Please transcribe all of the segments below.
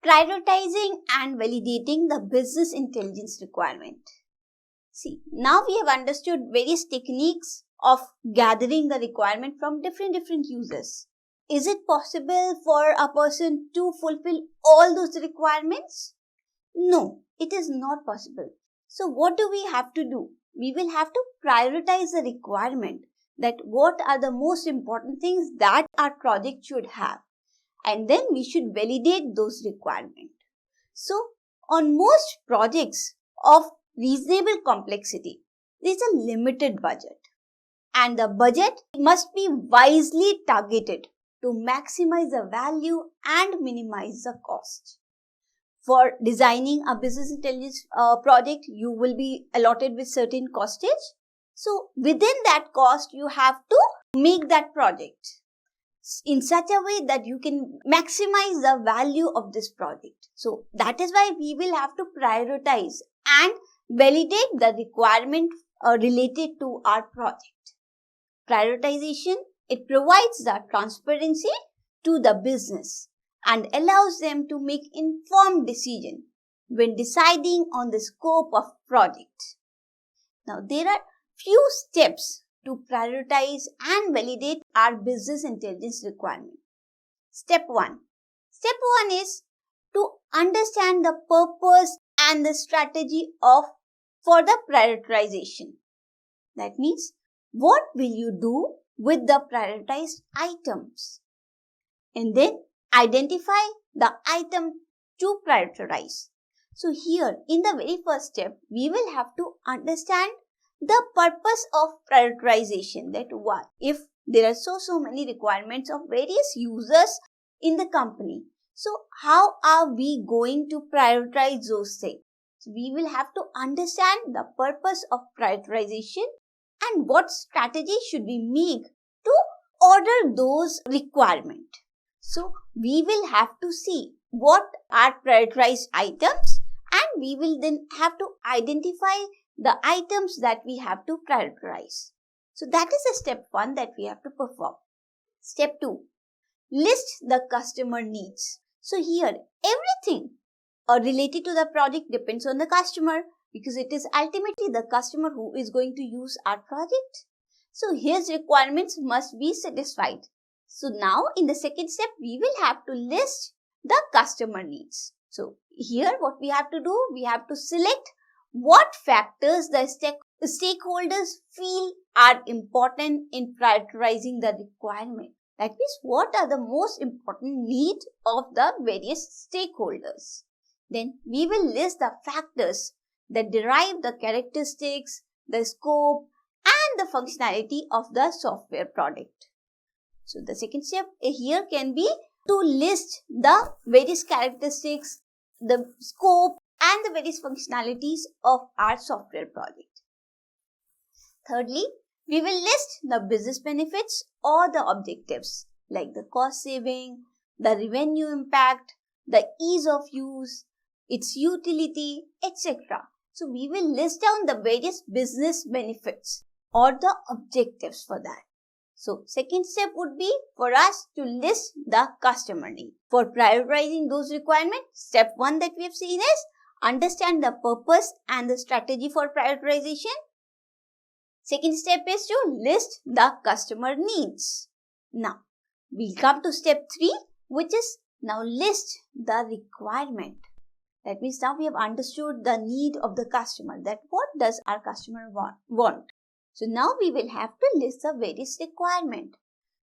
Prioritizing and validating the business intelligence requirement. See, now we have understood various techniques of gathering the requirement from different users. Is it possible for a person to fulfill all those requirements? No, it is not possible. So what do we have to do? We will have to prioritize the requirement, that what are the most important things that our project should have, and then we should validate those requirements. So on most projects of reasonable complexity, there is a limited budget, and the budget must be wisely targeted to maximize the value and minimize the cost. For designing a business intelligence project, you will be allotted with certain costage. So within that cost, you have to make that project in such a way that you can maximize the value of this project. So that is why we will have to prioritize and validate the requirement related to our project. Prioritization, it provides the transparency to the business and allows them to make informed decision when deciding on the scope of project. Now, there are few steps to prioritize and validate our business intelligence requirement. Step 1. Step 1 is to understand the purpose and the strategy for the prioritization. That means, what will you do with the prioritized items? And then identify the item to prioritize. So here, in the very first step, we will have to understand the purpose of prioritization. That why, if there are so many requirements of various users in the company, so how are we going to prioritize those things? So we will have to understand the purpose of prioritization and what strategy should we make to order those requirements. So we will have to see what are prioritized items, and we will then have to identify the items that we have to prioritize. So that is the step 1 that we have to perform. Step 2, list the customer needs. So here, everything related to the project depends on the customer, because it is ultimately the customer who is going to use our project. So his requirements must be satisfied. So now in the second step, we will have to list the customer needs. So here what we have to do, we have to select what factors the stakeholders feel are important in prioritizing the requirement. That means, what are the most important needs of the various stakeholders. Then we will list the factors that derive the characteristics, the scope, and the functionality of the software product. So the second step here can be to list the various characteristics, the scope, and the various functionalities of our software project. Thirdly, we will list the business benefits or the objectives like the cost saving, the revenue impact, the ease of use, its utility, etc. So we will list down the various business benefits or the objectives for that. So second step would be for us to list the customer need. For prioritizing those requirements, step 1 that we have seen is understand the purpose and the strategy for prioritization. Second step is to list the customer needs. Now, we'll come to step 3, which is now list the requirement. That means now we have understood the need of the customer, that what does our customer want. So now we will have to list the various requirements.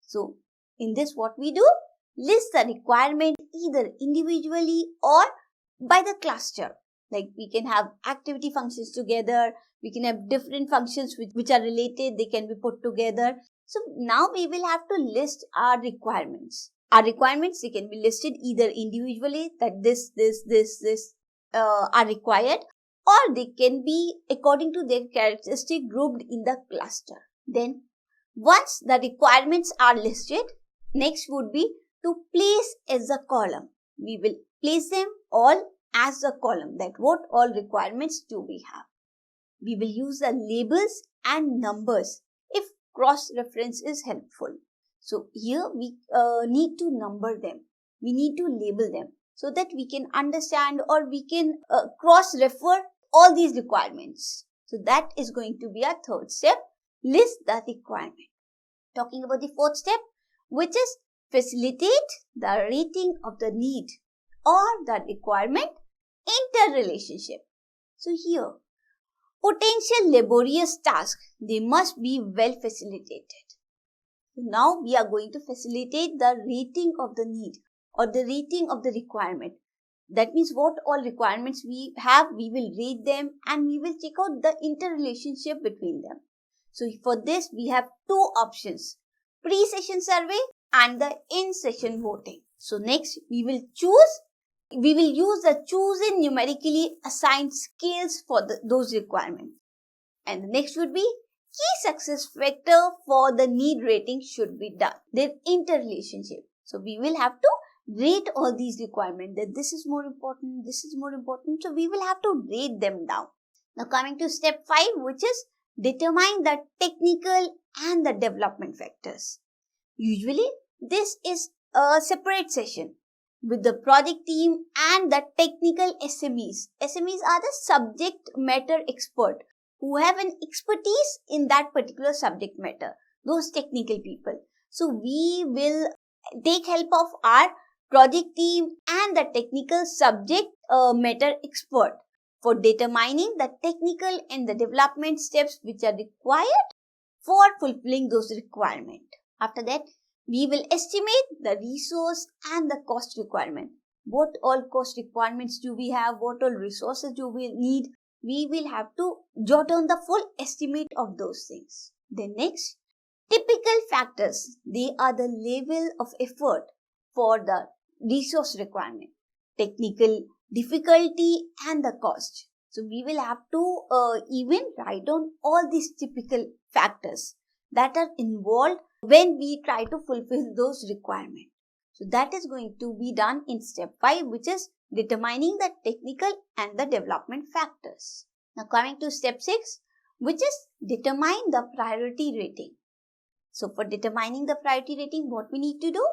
So in this what we do? List the requirement either individually or by the cluster. Like we can have activity functions together, we can have different functions which are related, they can be put together. So now we will have to list our requirements. Our requirements, they can be listed either individually, that this are required, or they can be according to their characteristic grouped in the cluster. Then once the requirements are listed, next would be to place as a column. We will place them all as a column, that what all requirements do we have. We will use the labels and numbers if cross-reference is helpful. So here we need to number them. We need to label them. so that we can understand or we can cross-refer all these requirements. So that is going to be our third step, list the requirement. Talking about the fourth step, which is facilitate the rating of the need or the requirement interrelationship. So here, potential laborious tasks, they must be well facilitated. Now we are going to facilitate the rating of the need or the rating of the requirement. That means what all requirements we have, we will rate them and we will check out the interrelationship between them. So for this, we have two options, pre-session survey and the in-session voting. So next, we will use the chosen numerically assigned scales for those requirements. And the next would be key success factor for the need rating should be done, their interrelationship. So we will have to rate all these requirements, that this is more important, this is more important. So we will have to rate them down. Now coming to step 5, which is determine the technical and the development factors. Usually this is a separate session with the project team and the technical SMEs. SMEs are the subject matter expert who have an expertise in that particular subject matter, those technical people. So we will take help of our project team and the technical subject matter expert for determining the technical and the development steps which are required for fulfilling those requirements. After that, we will estimate the resource and the cost requirement. What all cost requirements do we have? What all resources do we need? We will have to jot down the full estimate of those things. Then next, typical factors. They are the level of effort for the resource requirement, technical difficulty and the cost. So we will have to even write down all these typical factors that are involved when we try to fulfill those requirements. So that is going to be done in step 5, which is determining the technical and the development factors. Now coming to step 6, which is determine the priority rating. So for determining the priority rating, what we need to do?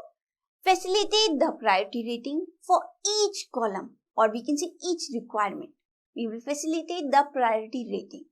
Facilitate the priority rating for each column, or we can say each requirement. We will facilitate the priority rating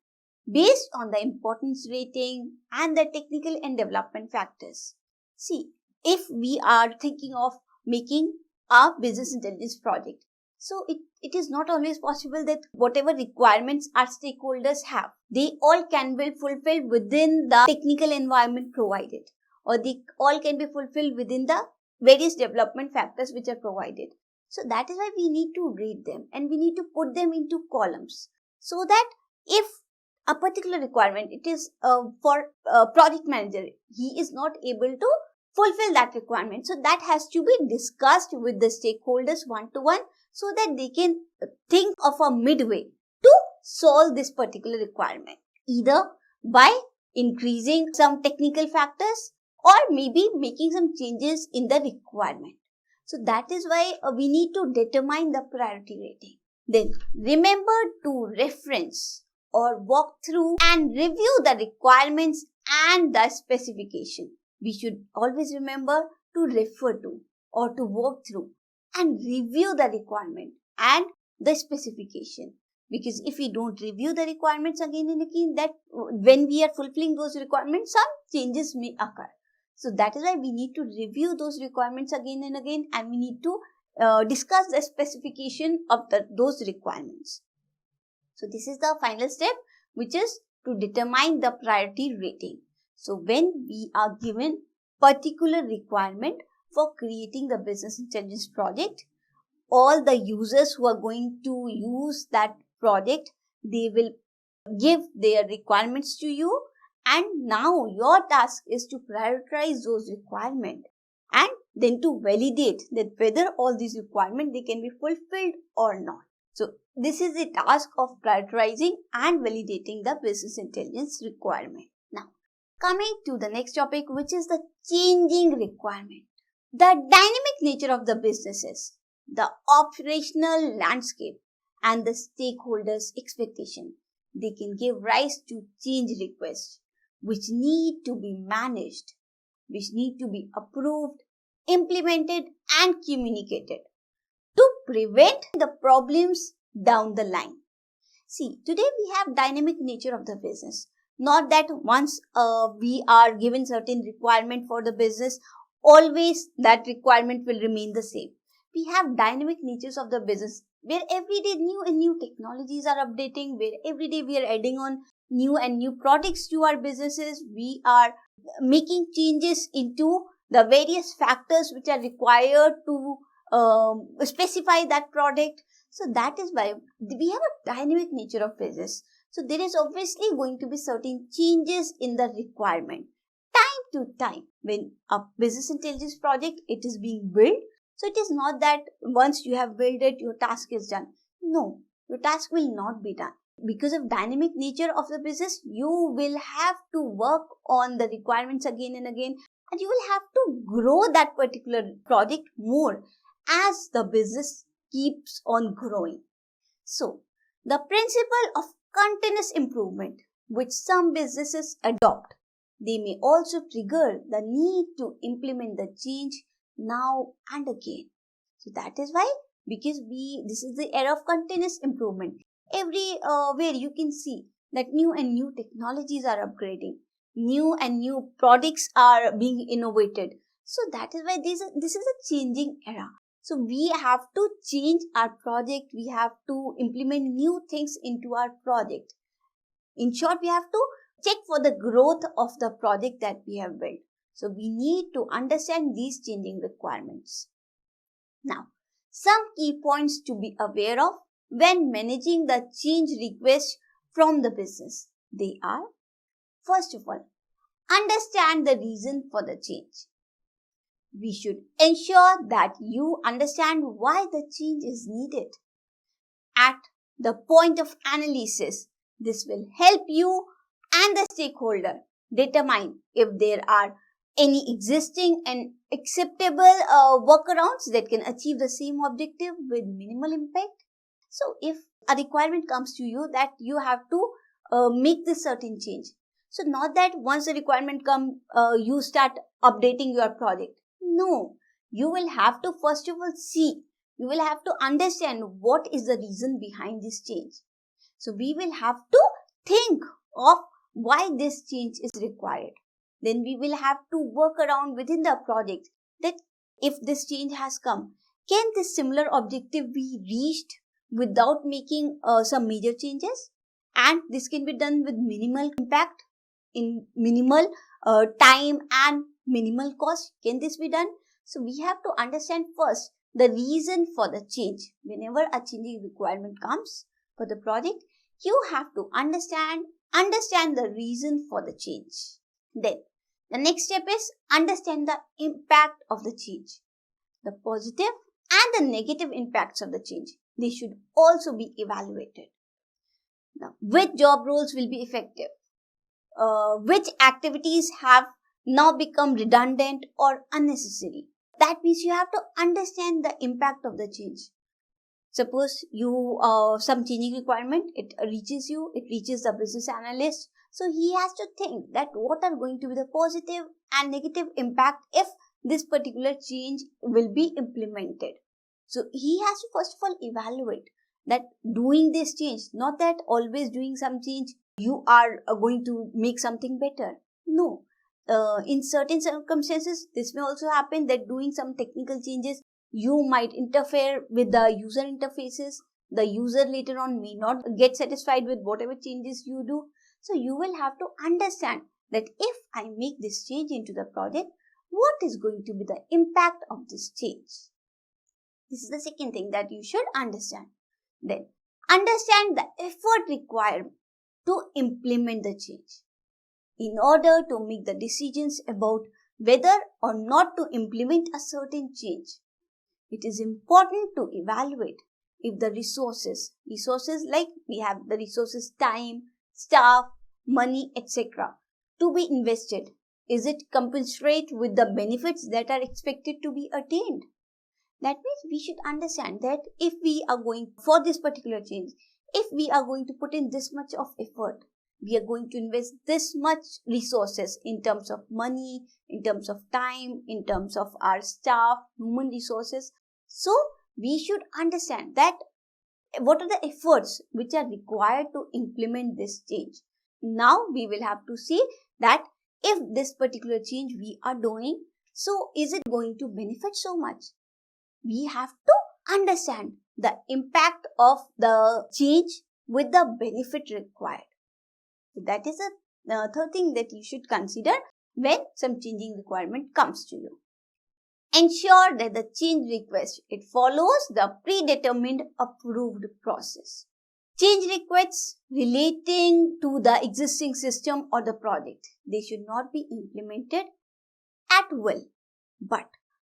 based on the importance rating and the technical and development factors. See, if we are thinking of making a business intelligence project, so it is not always possible that whatever requirements our stakeholders have, they all can be fulfilled within the technical environment provided, or they all can be fulfilled within the various development factors which are provided. So that is why we need to rate them and we need to put them into columns, so that if a particular requirement, it is for a project manager, he is not able to fulfill that requirement. So that has to be discussed with the stakeholders one-to-one, so that they can think of a midway to solve this particular requirement, either by increasing some technical factors or maybe making some changes in the requirement. So that is why we need to determine the priority rating. Then remember to reference or walk through and review the requirements and the specification. We should always remember to refer to or to walk through and review the requirement and the specification. Because if we don't review the requirements again and again, that when we are fulfilling those requirements, some changes may occur. So that is why we need to review those requirements again and again, and we need to discuss the specification of those requirements. So this is the final step, which is to determine the priority rating. So when we are given particular requirement for creating the business intelligence project, all the users who are going to use that project, they will give their requirements to you, and now your task is to prioritize those requirements and then to validate that whether all these requirements they can be fulfilled or not. So this is the task of prioritizing and validating the business intelligence requirement. Now coming to the next topic, which is the changing requirement. The dynamic nature of the businesses, the operational landscape and the stakeholders' expectation, they can give rise to change requests which need to be managed, which need to be approved, implemented and communicated to prevent the problems down the line. See, today we have dynamic nature of the business. Not that once we are given certain requirement for the business, always that requirement will remain the same. We have dynamic natures of the business where every day new and new technologies are updating, where every day we are adding on new and new products to our businesses. We are making changes into the various factors which are required to specify that product. So that is why we have a dynamic nature of business. So there is obviously going to be certain changes in the requirement time to time. When a business intelligence project, it is being built. So it is not that once you have built it, your task is done. No, your task will not be done. Because of dynamic nature of the business, you will have to work on the requirements again and again, and you will have to grow that particular project more as the business keeps on growing. So, the principle of continuous improvement which some businesses adopt, they may also trigger the need to implement the change now and again. So that is why, because this is the era of continuous improvement. Where you can see that new and new technologies are upgrading, new and new products are being innovated. So that is why this is a changing era. So we have to change our project. We have to implement new things into our project. In short, we have to check for the growth of the project that we have built. So we need to understand these changing requirements. Now, some key points to be aware of when managing the change request from the business. They are, first of all, understand the reason for the change. We should ensure that you understand why the change is needed. At the point of analysis, this will help you and the stakeholder determine if there are any existing and acceptable workarounds that can achieve the same objective with minimal impact. So if a requirement comes to you that you have to make this certain change. So not that once the requirement comes, you start updating your project. No, you will have to first of all see, you will have to understand what is the reason behind this change. So we will have to think of why this change is required. Then we will have to work around within the project that if this change has come, can this similar objective be reached without making some major changes? And this can be done with minimal impact, in minimal time and minimal cost. Can this be done? So we have to understand first the reason for the change. Whenever a changing requirement comes for the project, you have to understand the reason for the change. Then the next step is understand the impact of the change. The positive and the negative impacts of the change, they should also be evaluated. Now, which job roles will be effective? Which activities have now become redundant or unnecessary? That means you have to understand the impact of the change. Suppose you some changing requirement, it reaches the business analyst. So he has to think that what are going to be the positive and negative impact if this particular change will be implemented. So he has to first of all evaluate that doing this change, not that always doing some change you are going to make something better. No. In certain circumstances, this may also happen that doing some technical changes, you might interfere with the user interfaces. The user later on may not get satisfied with whatever changes you do. So you will have to understand that if I make this change into the project, what is going to be the impact of this change? This is the second thing that you should understand. Then understand the effort required to implement the change. In order to make the decisions about whether or not to implement a certain change, it is important to evaluate if the resources like we have the resources time, staff, money, etc. to be invested, is it commensurate with the benefits that are expected to be attained? That means we should understand that if we are going for this particular change, if we are going to put in this much of effort, we are going to invest this much resources in terms of money, in terms of time, in terms of our staff, human resources. So we should understand that what are the efforts which are required to implement this change. Now we will have to see that if this particular change we are doing, so is it going to benefit so much? We have to understand the impact of the change with the benefit required. So that is the third thing that you should consider when some changing requirement comes to you. Ensure that the change request, it follows the predetermined approved process. Change requests relating to the existing system or the project, they should not be implemented at will, but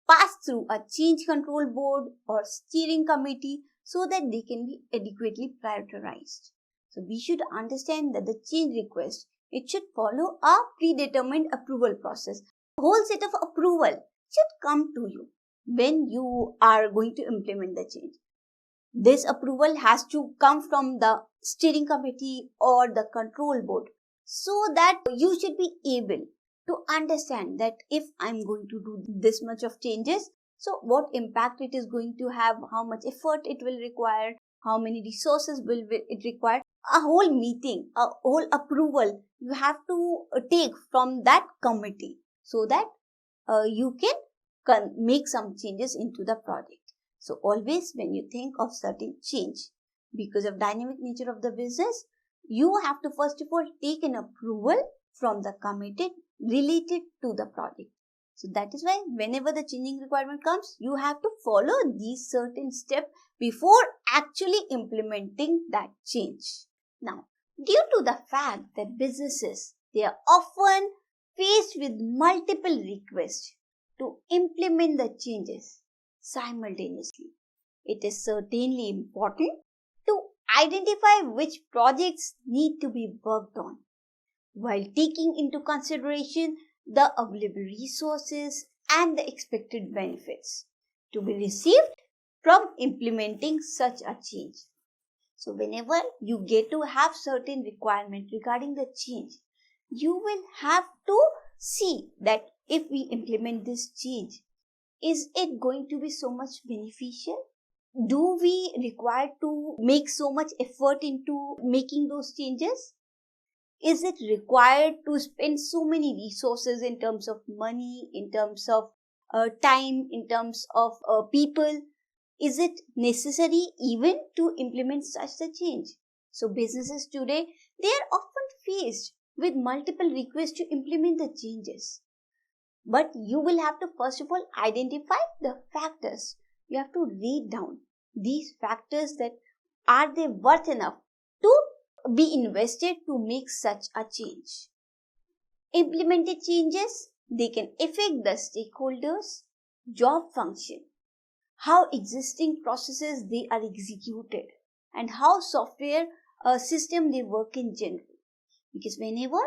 pass through a change control board or steering committee so that they can be adequately prioritized. So we should understand that the change request, it should follow a predetermined approval process. A whole set of approval should come to you when you are going to implement the change. This approval has to come from the steering committee or the control board, so that you should be able to understand that if I'm going to do this much of changes, so what impact it is going to have, how much effort it will require, how many resources will it require. A whole meeting, a whole approval you have to take from that committee so that you can make some changes into the project. So always when you think of certain change, because of dynamic nature of the business, you have to first of all take an approval from the committee related to the project. So that is why whenever the changing requirement comes, you have to follow these certain steps before actually implementing that change. Now, due to the fact that businesses, they are often faced with multiple requests to implement the changes simultaneously, it is certainly important to identify which projects need to be worked on, while taking into consideration the available resources and the expected benefits to be received from implementing such a change. So whenever you get to have certain requirement regarding the change, you will have to see that if we implement this change, is it going to be so much beneficial? Do we require to make so much effort into making those changes? Is it required to spend so many resources in terms of money, in terms of time, in terms of people? Is it necessary even to implement such a change? So businesses today, they are often faced with multiple requests to implement the changes. But you will have to first of all identify the factors. You have to read down these factors, that are they worth enough to be invested to make such a change. Implemented changes, they can affect the stakeholders, job function, how existing processes they are executed, and how software system they work in general. Because whenever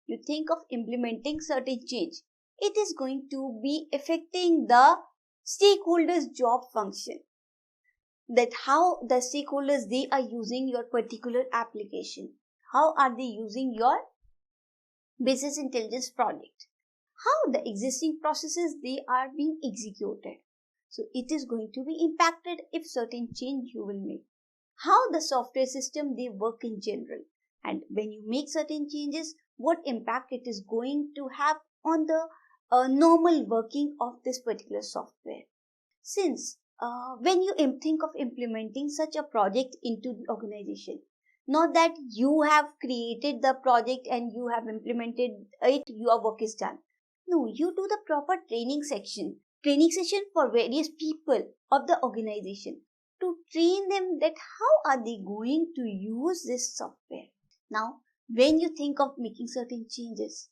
you think of implementing certain change, it is going to be affecting the stakeholders' job function, that how the stakeholders they are using your particular application, how are they using your business intelligence product, how the existing processes they are being executed. So it is going to be impacted if certain change you will make, how the software system they work in general, and when you make certain changes, what impact it is going to have on the normal working of this particular software. Since when you think of implementing such a project into the organization, not that you have created the project and you have implemented it, your work is done. No, you do the proper training session for various people of the organization to train them that how are they going to use this software. Now, when you think of making certain changes,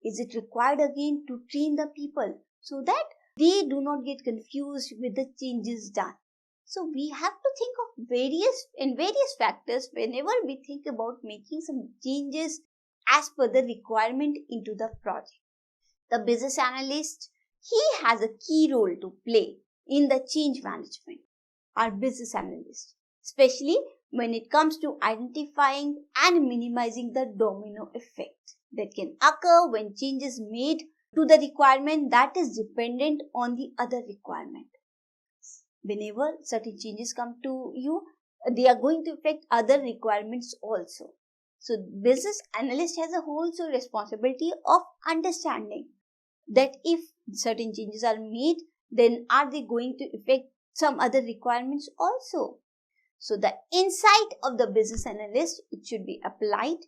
is it required again to train the people so that they do not get confused with the changes done? So we have to think of various factors whenever we think about making some changes as per the requirement into the project. The business analyst, he has a key role to play in the change management. Our business analyst, especially when it comes to identifying and minimizing the domino effect that can occur when changes made to the requirement that is dependent on the other requirement. whenever certain changes come to you, they are going to affect other requirements also. So business analyst has a whole responsibility of understanding that if certain changes are made, then are they going to affect some other requirements also. So the insight of the business analyst, it should be applied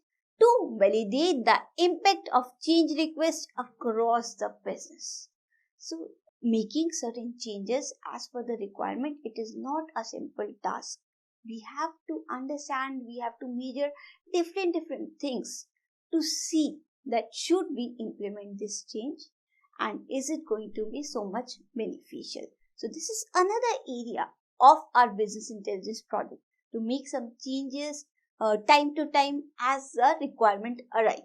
to validate the impact of change requests across the business. So making certain changes as per the requirement, it is not a simple task. We have to understand, we have to measure different things to see that should we implement this change and is it going to be so much beneficial. So this is another area of our business intelligence project, to make some changes time to time as a requirement arrives.